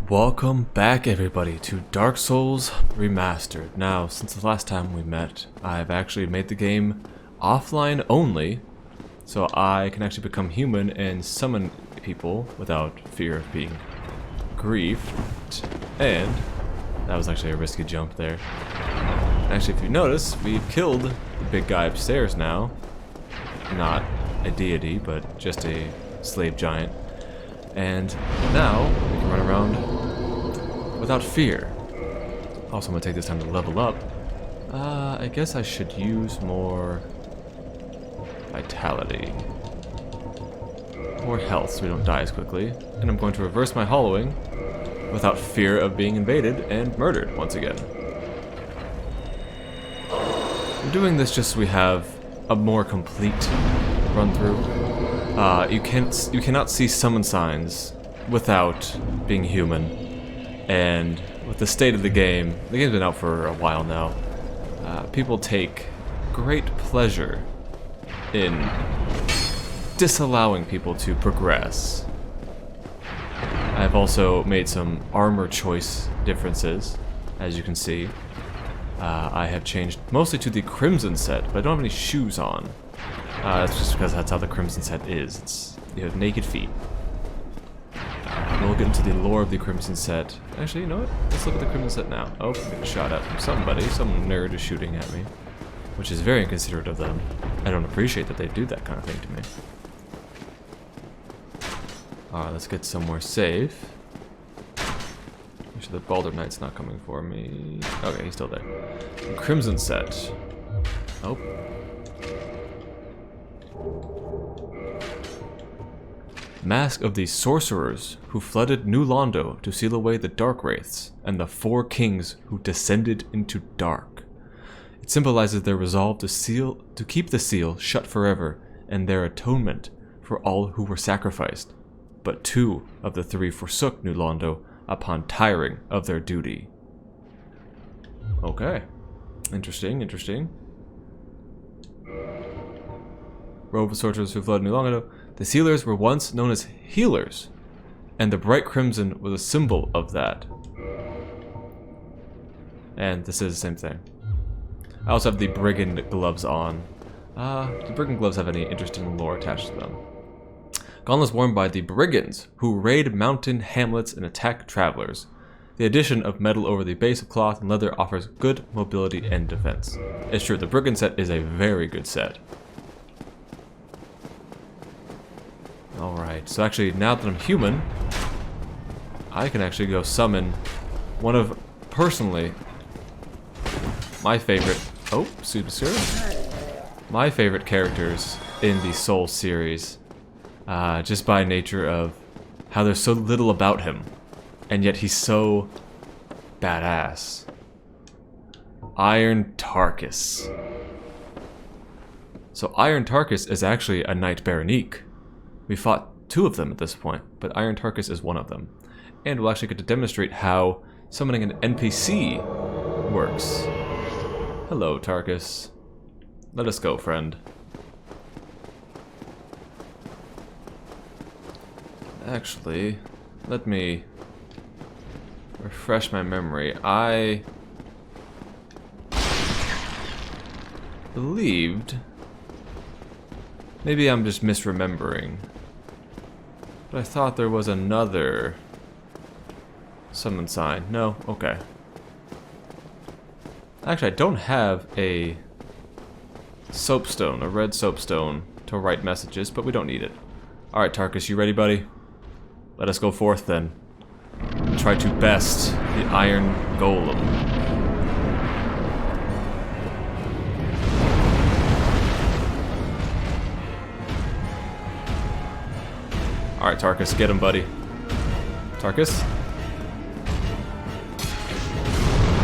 Welcome back everybody to Dark Souls Remastered. Now, since the last time we met, I've actually made the game offline only, so I can actually become human and summon people without fear of being griefed. And that was actually a risky jump there. Actually, if you notice, we've killed the big guy upstairs now. Not a deity, but just a slave giant. And now we can run around without fear. Also, I'm gonna take this time to level up. I guess I should use more vitality. More health so we don't die as quickly. And I'm going to reverse my hollowing without fear of being invaded and murdered once again. I'm doing this just so we have a more complete run through. You cannot see summon signs without being human, and with the state of the game's been out for a while now. People take great pleasure in disallowing people to progress. I've also made some armor choice differences, as you can see. I have changed mostly to the Crimson set, but I don't have any shoes on. That's just because that's how the Crimson set is. You have naked feet. We'll get into the lore of the Crimson set. Actually, you know what? Let's look at the Crimson set now. Oh, I'm getting shot at from somebody. Some nerd is shooting at me, which is very inconsiderate of them. I don't appreciate that they do that kind of thing to me. Alright, let's get somewhere safe. Make sure the Baldur Knight's not coming for me. Okay, he's still there. The Crimson set. Oh. Mask of the sorcerers who flooded New Londo to seal away the dark wraiths and the four kings who descended into dark. It symbolizes their resolve to keep the seal shut forever and their atonement for all who were sacrificed. But two of the three forsook New Londo upon tiring of their duty. Okay. Interesting, interesting. Robe of sorcerers who flooded New Londo. The sealers were once known as healers, and the bright crimson was a symbol of that. And this is the same thing. I also have the brigand gloves on. Do brigand gloves have any interesting lore attached to them? Gauntlets worn by the brigands who raid mountain hamlets and attack travelers. The addition of metal over the base of cloth and leather offers good mobility and defense. It's true, the brigand set is a very good set. Alright, so actually, now that I'm human, I can actually go summon one of, personally, my favorite... Oh, excuse me, sir. My favorite characters in the Souls series. Just by nature of how there's so little about him, and yet he's so badass. Iron Tarkus. So Iron Tarkus is actually a Knight Baronique. We fought two of them at this point, but Iron Tarkus is one of them. And we'll actually get to demonstrate how summoning an NPC works. Hello, Tarkus. Let us go, friend. Actually, let me refresh my memory. I believed... Maybe I'm just misremembering. But I thought there was another summon sign. No? Okay. Actually, I don't have a soapstone, a red soapstone, to write messages, but we don't need it. Alright, Tarkus, you ready, buddy? Let us go forth, then. Try to best the Iron Golem. Alright, Tarkus, get him, buddy. Tarkus?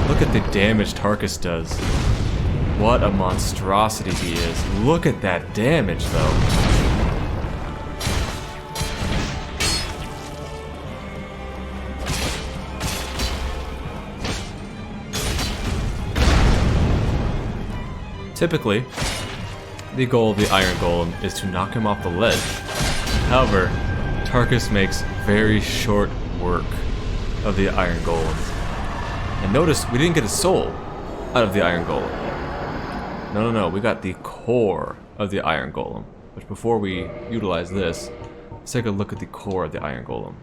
Look at the damage Tarkus does. What a monstrosity he is. Look at that damage, though. Typically, the goal of the Iron Golem is to knock him off the ledge. However, Tarkus makes very short work of the Iron Golem. And notice we didn't get a soul out of the Iron Golem. No, we got the core of the Iron Golem. But before we utilize this, let's take a look at the core of the Iron Golem.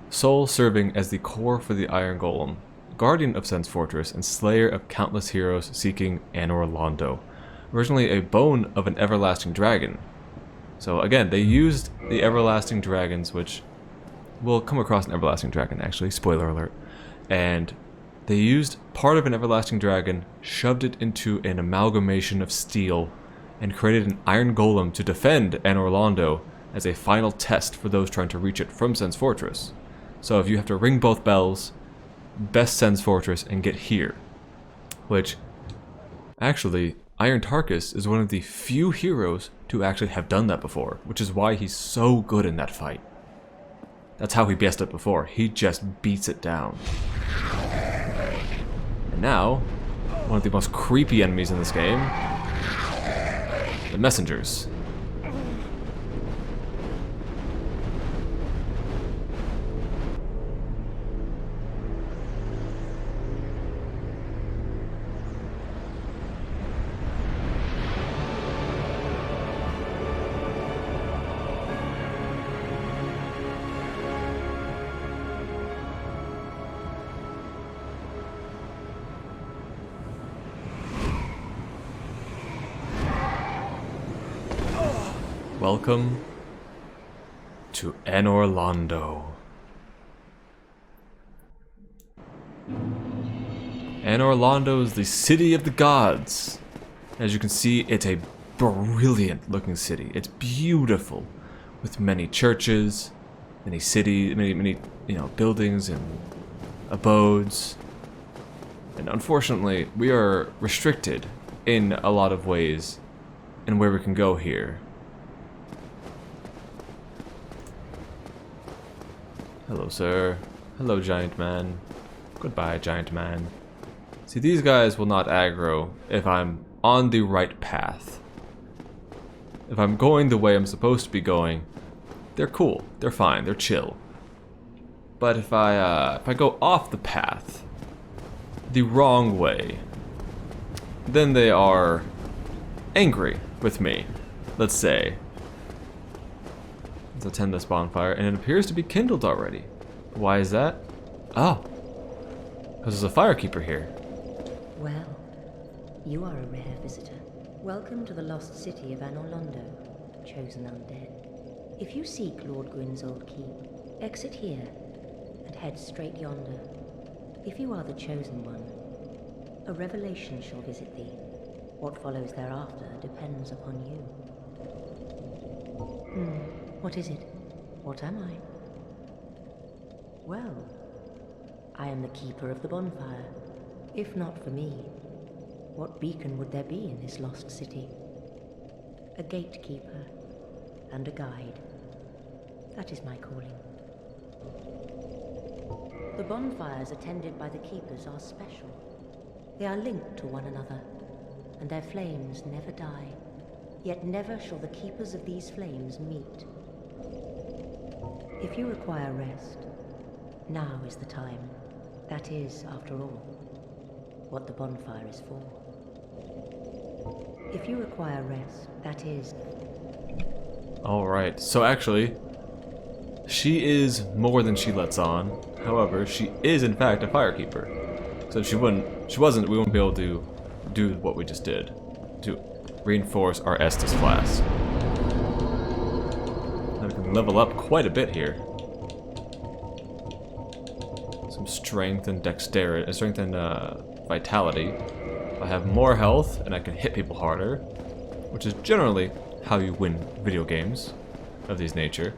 Soul serving as the core for the Iron Golem, guardian of Sen's Fortress and slayer of countless heroes seeking Anor Londo. Originally a bone of an everlasting dragon. So again, they used the everlasting dragons, which we'll come across an everlasting dragon actually, spoiler alert. And they used part of an everlasting dragon, shoved it into an amalgamation of steel, and created an Iron Golem to defend Anor Londo as a final test for those trying to reach it from Sen's Fortress. So if you have to ring both bells, best Sen's Fortress and get here. Which, actually, Iron Tarkus is one of the few heroes to actually have done that before, which is why he's so good in that fight. That's how he guessed it before. He just beats it down. And now, one of the most creepy enemies in this game, the messengers. Welcome to Anor Londo. Anor Londo is the city of the gods. As you can see, it's a brilliant looking city. It's beautiful, with many churches, many buildings and abodes. And unfortunately, we are restricted in a lot of ways in where we can go here. Hello, sir. Hello, giant man. Goodbye, giant man. See, these guys will not aggro if I'm on the right path. If I'm going the way I'm supposed to be going, they're cool. They're fine. They're chill. But if I go off the path, the wrong way, then they are angry with me, let's say. Let's attend this bonfire, and it appears to be kindled already. Why is that? Oh, because there's a firekeeper here. Well, you are a rare visitor. Welcome to the lost city of Anor Londo, chosen undead. If you seek Lord Gwyn's old keep, exit here and head straight yonder. If you are the chosen one, a revelation shall visit thee. What follows thereafter depends upon you. What is it? What am I? Well, I am the keeper of the bonfire. If not for me, what beacon would there be in this lost city? A gatekeeper and a guide. That is my calling. The bonfires attended by the keepers are special. They are linked to one another, and their flames never die. Yet never shall the keepers of these flames meet. If you require rest, now is the time. That is, after all, what the bonfire is for. If you require rest, that is... Alright, so actually, she is more than she lets on. However, she is in fact a firekeeper. So if she wasn't, we wouldn't be able to do what we just did. To reinforce our Estus class. And we can level up quite a bit here. Some strength and dexterity, strength and vitality. I have more health and I can hit people harder, which is generally how you win video games of this nature.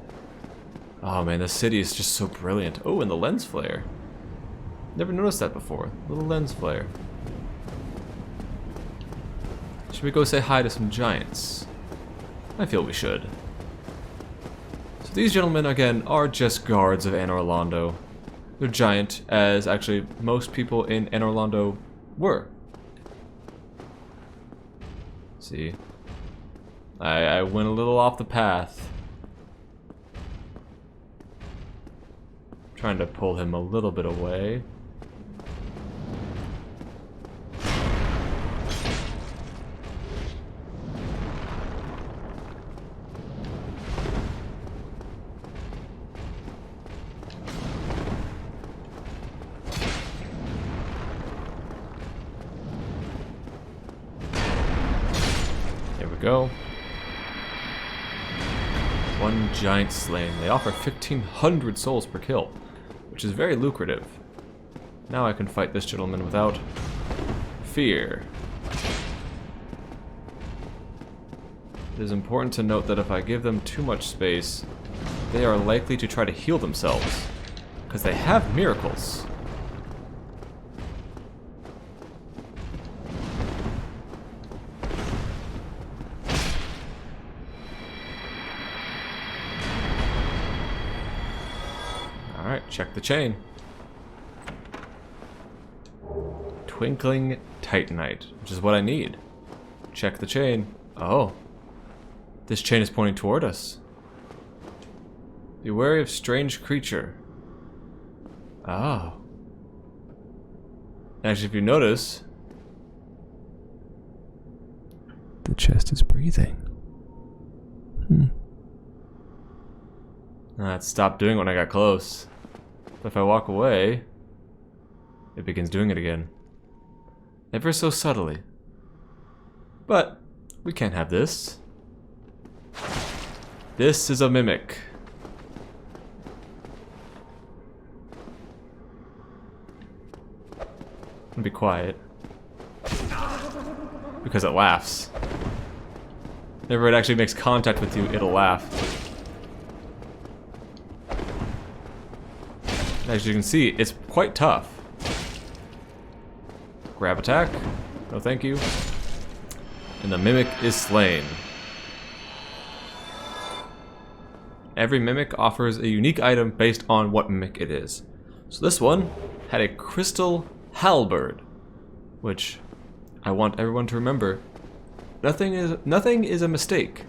Oh man, this city is just so brilliant. Oh, and the lens flare. Never noticed that before. Little lens flare. Should we go say hi to some giants? I feel we should. So these gentlemen, again, are just guards of Anor Londo. They're giant, as actually most people in Anor Londo were. See? I went a little off the path. Trying to pull him a little bit away. There we go. One giant slain. They offer 1,500 souls per kill, which is very lucrative. Now I can fight this gentleman without fear. It is important to note that if I give them too much space, they are likely to try to heal themselves, because they have miracles. Alright, check the chain. Twinkling Titanite, which is what I need. Check the chain. Oh. This chain is pointing toward us. Be wary of strange creature. Oh. Actually, if you notice, the chest is breathing. It stopped doing it when I got close. But if I walk away, it begins doing it again. Ever so subtly. But we can't have this. This is a mimic. I'm gonna be quiet. Because it laughs. Whenever it actually makes contact with you, it'll laugh. As you can see, it's quite tough. Grab attack. No thank you. And the mimic is slain. Every mimic offers a unique item based on what mimic it is. So this one had a crystal halberd, which I want everyone to remember. Nothing is a mistake.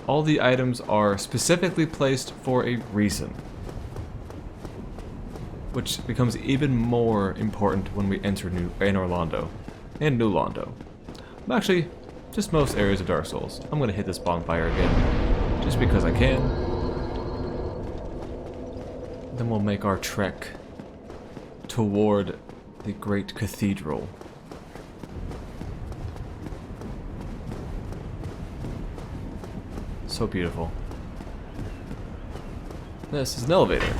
All the items are specifically placed for a reason, which becomes even more important when we enter Anor Londo and New Londo. Actually, just most areas of Dark Souls. I'm gonna hit this bonfire again, just because I can. Then we'll make our trek toward the great cathedral. So beautiful. This is an elevator.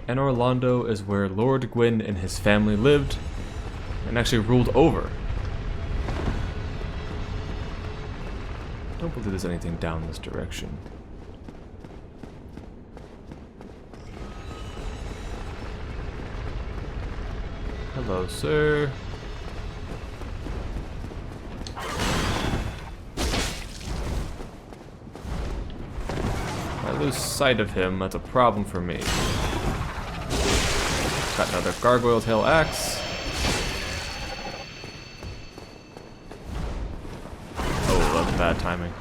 Anor Londo is where Lord Gwyn and his family lived and actually ruled over. Don't believe there's anything down this direction. Hello, sir. If I lose sight of him, that's a problem for me. Got another gargoyle tail axe. Oh, that's bad timing.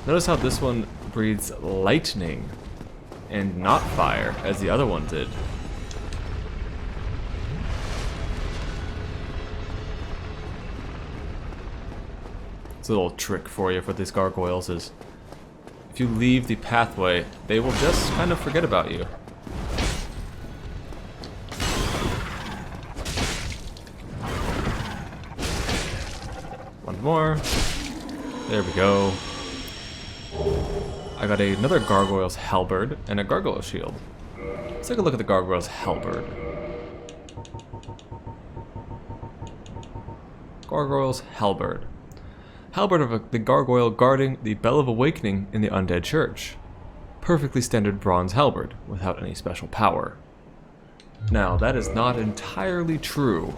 Notice how this one breathes lightning and not fire, as the other one did. It's a little trick for you for these gargoyles is, if you leave the pathway, they will just kind of forget about you. One more. There we go. I got another gargoyle's halberd and a gargoyle shield. Let's take a look at the gargoyle's halberd. Gargoyle's halberd. Halberd of the gargoyle guarding the Bell of Awakening in the Undead Church. Perfectly standard bronze halberd, without any special power. Now, that is not entirely true.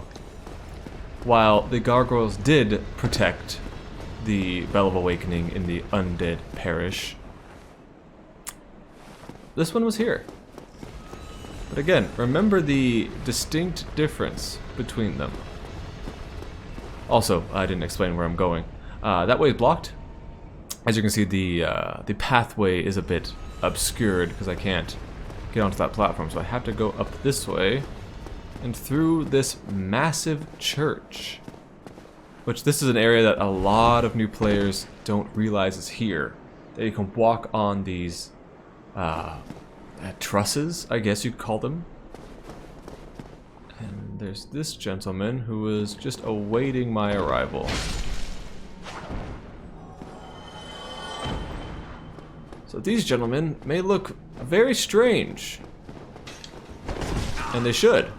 While the gargoyles did protect the Bell of Awakening in the Undead Parish, this one was here. But again, remember the distinct difference between them. Also, I didn't explain where I'm going. That way is blocked. As you can see, the pathway is a bit obscured because I can't get onto that platform. So I have to go up this way and through this massive church. Which this is an area that a lot of new players don't realize is here. That you can walk on these trusses, I guess you'd call them. And there's this gentleman who is just awaiting my arrival. So these gentlemen may look very strange. And they should.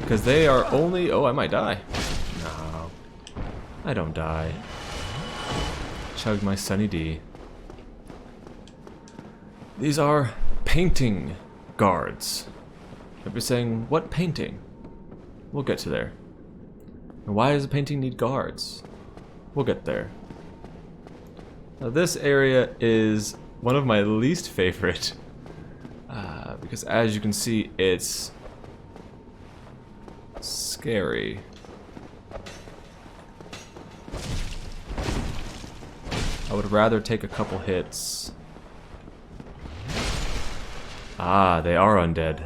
Because they are only... Oh, I might die. No. I don't die. Chug my Sunny D. These are painting guards. I'd be saying, what painting? We'll get to there. And why does a painting need guards? We'll get there. Now this area is one of my least favorite. Because as you can see, it's scary. I would rather take a couple hits. Ah, they are undead.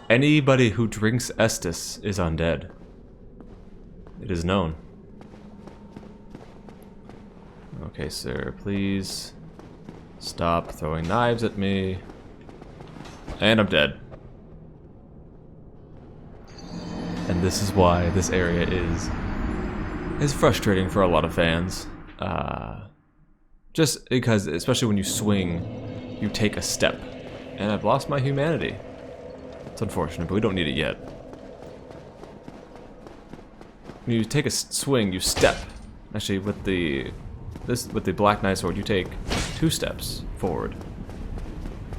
Anybody who drinks Estus is undead. It is known. Okay, sir, please stop throwing knives at me. And I'm dead. And this is why this area is frustrating for a lot of fans. Just because, especially when you swing, you take a step. And I've lost my humanity. It's unfortunate, but we don't need it yet. When you take a swing, you step. Actually, with the Black Knight sword, you take 2 steps forward,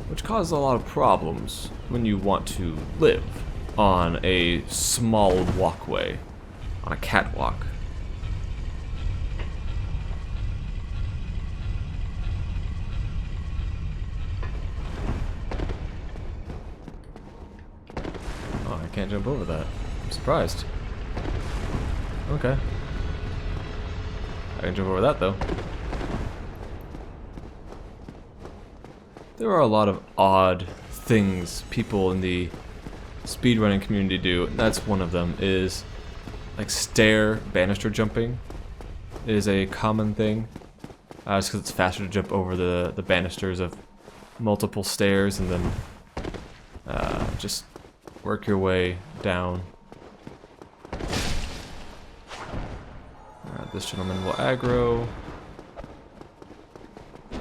which causes a lot of problems when you want to live on a small walkway, on a catwalk. Oh, I can't jump over that. I'm surprised. Okay. I can jump over that though. There are a lot of odd things people in the speedrunning community do, and that's one of them, is like stair banister jumping is a common thing. Just because it's faster to jump over the banisters of multiple stairs and then just work your way down. This gentleman will aggro. It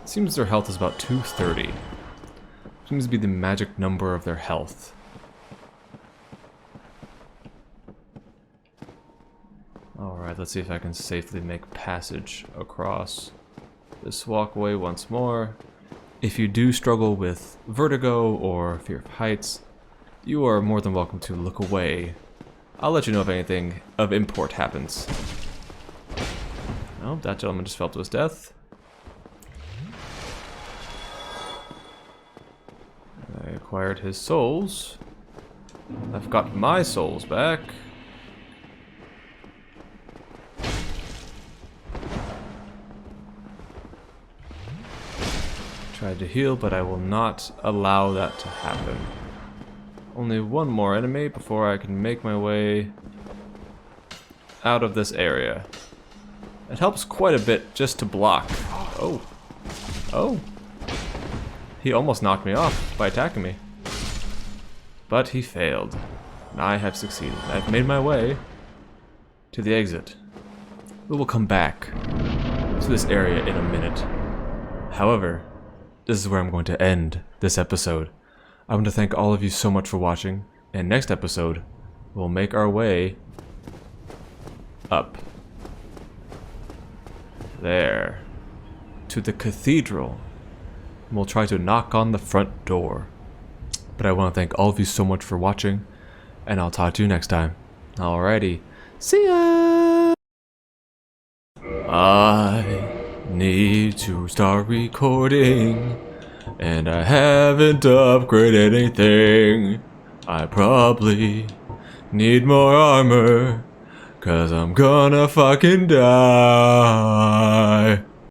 seems their health is about 230. Seems to be the magic number of their health. Alright, let's see if I can safely make passage across this walkway once more. If you do struggle with vertigo or fear of heights, you are more than welcome to look away. I'll let you know if anything of import happens. Oh, that gentleman just fell to his death. I acquired his souls. I've got my souls back. Tried to heal, but I will not allow that to happen. Only one more enemy before I can make my way out of this area. It helps quite a bit just to block. Oh. Oh. He almost knocked me off by attacking me. But he failed. And I have succeeded. I've made my way to the exit. We will come back to this area in a minute. However, this is where I'm going to end this episode. I want to thank all of you so much for watching, and next episode, we'll make our way up there to the cathedral. And we'll try to knock on the front door. But I want to thank all of you so much for watching, and I'll talk to you next time. Alrighty, see ya! I need to start recording, and I haven't upgraded anything. I probably need more armor, 'cause I'm gonna fucking die.